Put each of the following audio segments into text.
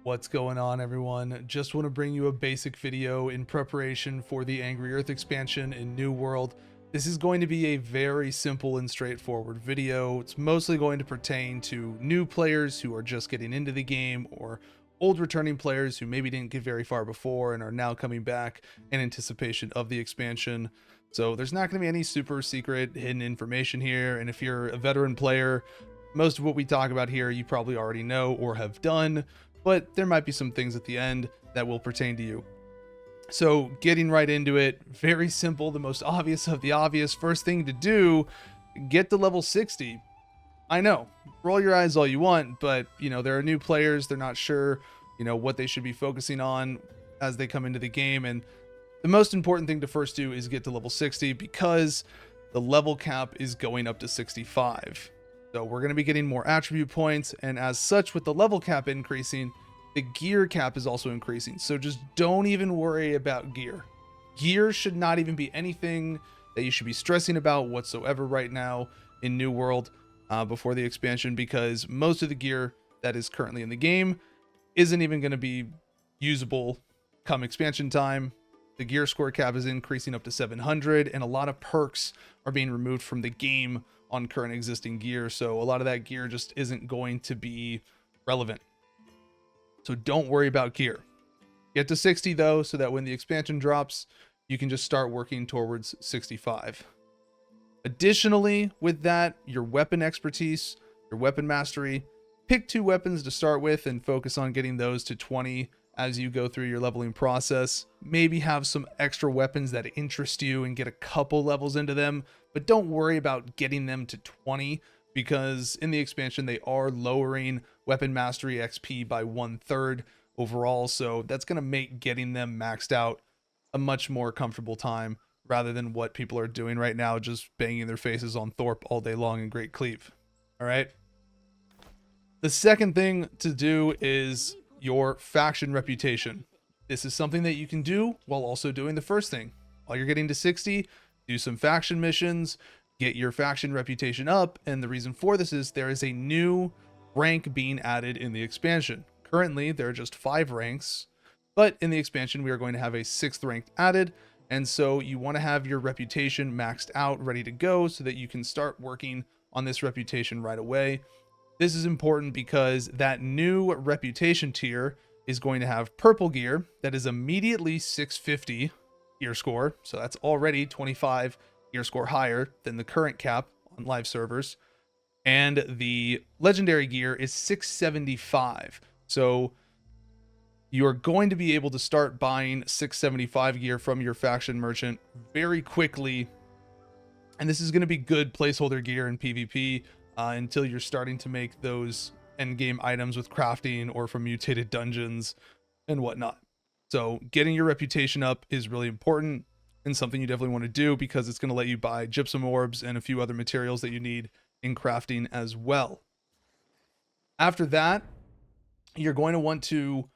What's going on, everyone? Just want to bring you a basic video in preparation for the Angry Earth expansion in New World. This is going to be a very simple and straightforward video. It's mostly going to pertain to new players who are just getting into the game, or old returning players who maybe didn't get very far before and are now coming back in anticipation of the expansion. So there's not going to be any super secret hidden information here, and if you're a veteran player, most of what we talk about here you probably already know or have done, but there might be some things at the end that will pertain to you. So getting right into it, very simple, the most obvious of the obvious. First thing to do, get to level 60. I know, roll your eyes all you want, but there are new players, they're not sure, what they should be focusing on as they come into the game, and the most important thing to first do is get to level 60 because the level cap is going up to 65. So we're going to be getting more attribute points, and as such, with the level cap increasing, the gear cap is also increasing. So just don't even worry about gear. Gear should not even be anything that you should be stressing about whatsoever right now in New World before the expansion, because most of the gear that is currently in the game isn't even going to be usable come expansion time. The gear score cap is increasing up to 700, and a lot of perks are being removed from the game on current existing gear, so a lot of that gear just isn't going to be relevant. So don't worry about gear. Get to 60 though, so that when the expansion drops, you can just start working towards 65. Additionally, with that, your weapon expertise, your weapon mastery, pick 2 weapons to start with and focus on getting those to 20 as you go through your leveling process. Maybe have some extra weapons that interest you and get a couple levels into them, but don't worry about getting them to 20, because in the expansion they are lowering weapon mastery XP by 1/3 overall, so that's going to make getting them maxed out a much more comfortable time rather than what people are doing right now, just banging their faces on Thorpe all day long in Great Cleave. All right. The second thing to do is your faction reputation. This is something that you can do while also doing the first thing. While you're getting to 60, do some faction missions, get your faction reputation up, and the reason for this is there is a new rank being added in the expansion. Currently, there are just 5 ranks, but in the expansion, we are going to have a 6th rank added, and so you want to have your reputation maxed out, ready to go, so that you can start working on this reputation right away. This is important because that new reputation tier is going to have purple gear that is immediately 650 gear score, so that's already 25 gear score higher than the current cap on live servers, and the legendary gear is 675. So you're going to be able to start buying 675 gear from your faction merchant very quickly, and this is going to be good placeholder gear in PvP until you're starting to make those endgame items with crafting or from mutated dungeons and whatnot. So getting your reputation up is really important and something you definitely want to do, because it's going to let you buy Gypsum Orbs and a few other materials that you need in crafting as well. After that, you're going to want to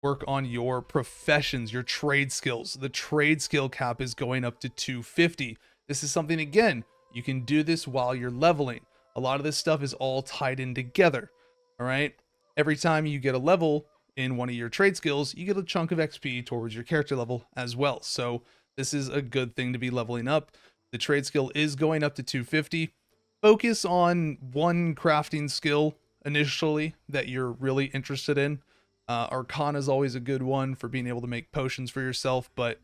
work on your professions, your trade skills. The trade skill cap is going up to 250. This is something, again, you can do this while you're leveling. A lot of this stuff is all tied in together. All right. Every time you get a level in one of your trade skills, you get a chunk of XP towards your character level as well. So this is a good thing to be leveling up. The trade skill is going up to 250. Focus on one crafting skill initially that you're really interested in. Arcana is always a good one for being able to make potions for yourself, but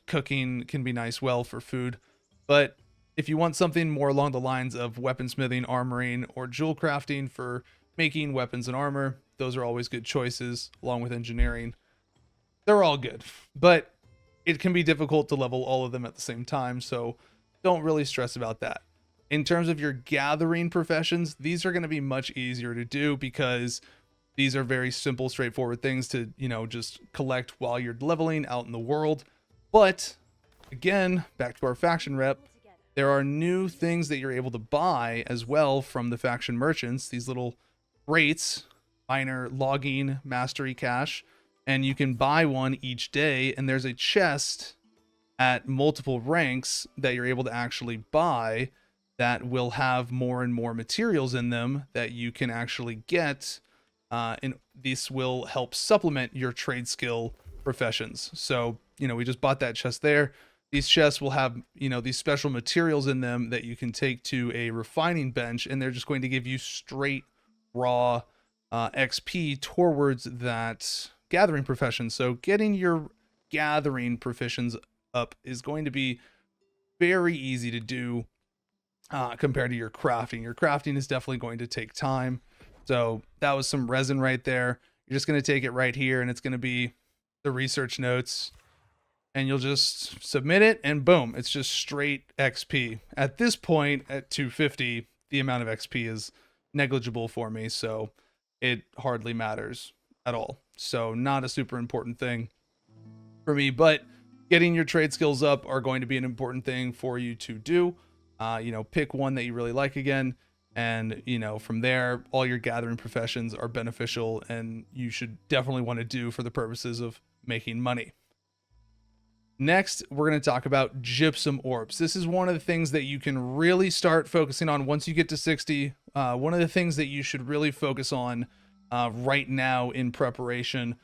cooking can be nice for food. But if you want something more along the lines of weaponsmithing, armoring, or jewel crafting for making weapons and armor, those are always good choices, along with engineering. They're all good, but it can be difficult to level all of them at the same time, so don't really stress about that. In terms of your gathering professions, these are going to be much easier to do because these are very simple, straightforward things to, just collect while you're leveling out in the world. But again, back to our faction rep, there are new things that you're able to buy as well from the faction merchants, these little rates, minor logging mastery cache, and you can buy one each day, and there's a chest at multiple ranks that you're able to actually buy that will have more and more materials in them that you can actually get and this will help supplement your trade skill professions. So, we just bought that chest there. These chests will have, these special materials in them that you can take to a refining bench, and they're just going to give you straight raw XP towards that gathering profession. So getting your gathering professions up is going to be very easy to do compared to your crafting. Your crafting is definitely going to take time. So that was some resin right there. You're just going to take it right here, and it's going to be the research notes, and you'll just submit it, and boom, it's just straight XP. At this point, at 250, the amount of XP is negligible for me, so it hardly matters at all. So not a super important thing for me, but getting your trade skills up are going to be an important thing for you to do. Pick one that you really like again, and from there, all your gathering professions are beneficial, and you should definitely want to do for the purposes of making money. Next, we're going to talk about Gypsum Orbs. This is one of the things that you can really start focusing on once you get to 60. One of the things that you should really focus on right now in preparation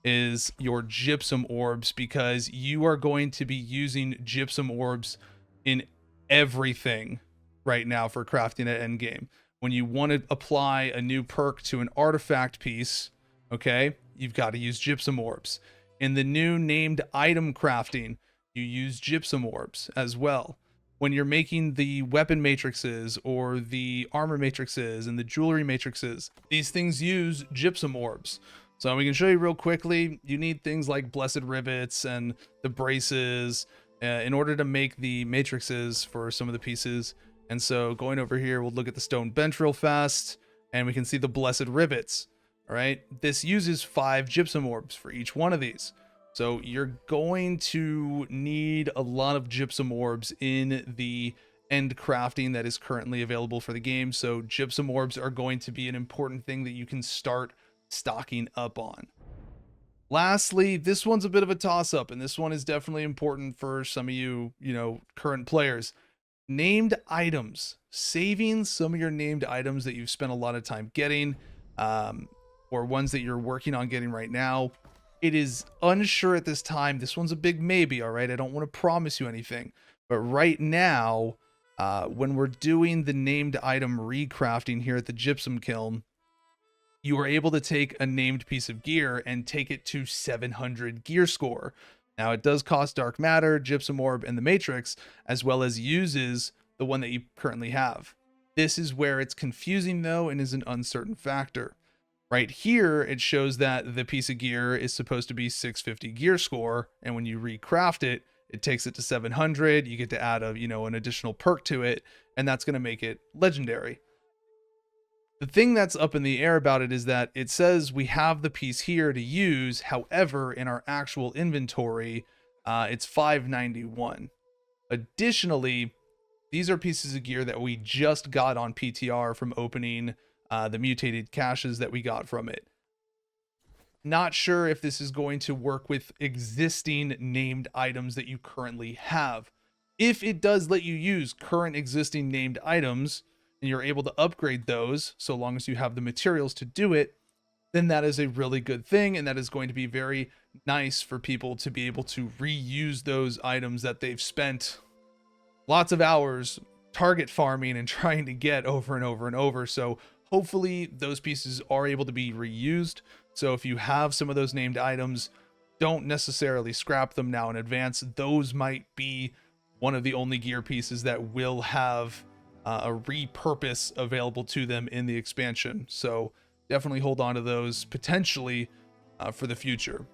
is your Gypsum Orbs, because you are going to be using Gypsum Orbs in everything right now for crafting at endgame. When you want to apply a new perk to an artifact piece, okay, you've got to use Gypsum Orbs. In the new named item crafting, you use Gypsum Orbs as well. When you're making the weapon matrices or the armor matrices and the jewelry matrices, these things use Gypsum Orbs. So we can show you real quickly. You need things like blessed rivets and the braces in order to make the matrices for some of the pieces. And so going over here, we'll look at the stone bench real fast, and we can see the blessed rivets. All right, this uses 5 Gypsum Orbs for each one of these. So you're going to need a lot of Gypsum Orbs in the end crafting that is currently available for the game. So Gypsum Orbs are going to be an important thing that you can start stocking up on. Lastly, this one's a bit of a toss-up, and this one is definitely important for some of you, current players. Named items. Saving some of your named items that you've spent a lot of time getting, or ones that you're working on getting right now. It is unsure at this time. This one's a big maybe, all right? I don't want to promise you anything. But right now, when we're doing the named item recrafting here at the Gypsum Kiln, you are able to take a named piece of gear and take it to 700 gear score. Now, it does cost dark matter, Gypsum Orb, and the Matrix, as well as uses the one that you currently have. This is where it's confusing, though, and is an uncertain factor. Right here, it shows that the piece of gear is supposed to be 650 gear score, and when you recraft it, it takes it to 700. You get to add an additional perk to it, and that's going to make it legendary. The thing that's up in the air about it is that it says we have the piece here to use. However, in our actual inventory, it's 591. Additionally, these are pieces of gear that we just got on PTR from opening the mutated caches that we got from it. Not sure if this is going to work with existing named items that you currently have. If it does let you use current existing named items, and you're able to upgrade those so long as you have the materials to do it, then that is a really good thing, and that is going to be very nice for people to be able to reuse those items that they've spent lots of hours target farming and trying to get over and over and over. So hopefully those pieces are able to be reused. So if you have some of those named items, don't necessarily scrap them now in advance. Those might be one of the only gear pieces that will have a repurpose available to them in the expansion. So definitely hold on to those potentially for the future.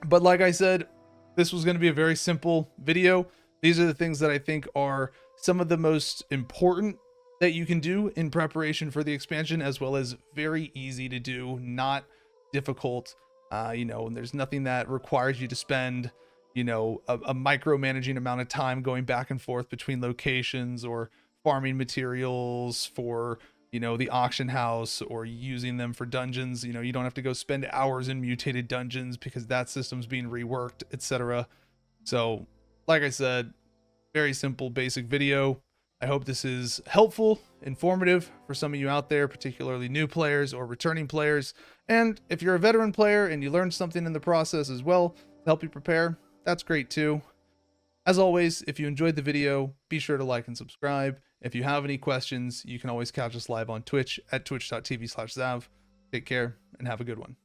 But like I said, this was going to be a very simple video. These are the things that I think are some of the most important that you can do in preparation for the expansion, as well as very easy to do, not difficult. And there's nothing that requires you to spend, a micromanaging amount of time going back and forth between locations or farming materials for, the auction house, or using them for dungeons. You don't have to go spend hours in mutated dungeons because that system's being reworked, etc. So, like I said, very simple, basic video. I hope this is helpful informative for some of you out there, particularly new players or returning players. And if you're a veteran player and you learned something in the process as well to help you prepare, that's great too. As always, if you enjoyed the video, be sure to like and subscribe. If you have any questions, you can always catch us live on Twitch at twitch.tv/Zav. Take care and have a good one.